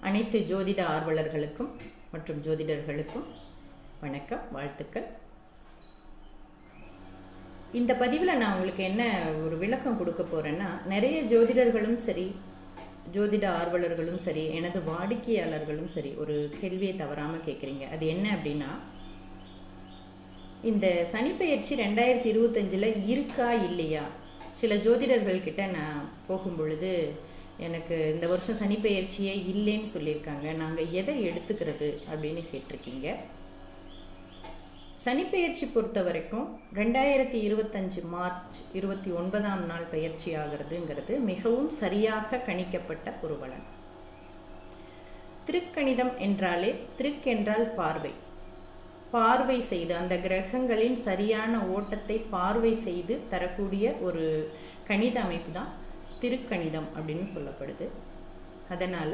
அனைத்து ஜோதிட ஆர்வலர்களுக்கும் மற்றும் ஜோதிடர்களுக்கும் வணக்கம், வாழ்த்துக்கள். இந்த பதிவில் நான் உங்களுக்கு என்ன ஒரு விளக்கம் கொடுக்க போறேன்னா, நிறைய ஜோதிடர்களும் சரி, ஜோதிட ஆர்வலர்களும் சரி, எனது வாடிக்கையாளர்களும் சரி ஒரு கேள்வியை தவறாமல் கேட்குறீங்க. அது என்ன அப்படின்னா, இந்த சனிப்பெயர்ச்சி 2025 இருக்கா இல்லையா? சில ஜோதிடர்கள் கிட்ட நான் போகும் பொழுது எனக்கு இந்த வருஷம் சனிப்பெயர்ச்சியே இல்லைன்னு சொல்லியிருக்காங்க, நாங்கள் எதை எடுத்துக்கிறது அப்படின்னு கேட்டிருக்கீங்க. சனிப்பெயர்ச்சி பொறுத்த வரைக்கும் 2025 மார்ச் 29ஆம் நாள் பயிற்சி ஆகிறதுங்கிறது மிகவும் சரியாக கணிக்கப்பட்ட ஒரு பலன். திருக்கணிதம் என்றாலே, திருக்கு என்றால் பார்வை, பார்வை செய்து அந்த கிரகங்களின் சரியான ஓட்டத்தை பார்வை செய்து தரக்கூடிய ஒரு கணித அமைப்பு தான் திருக்கணிதம் அப்படின்னு சொல்லப்படுது. அதனால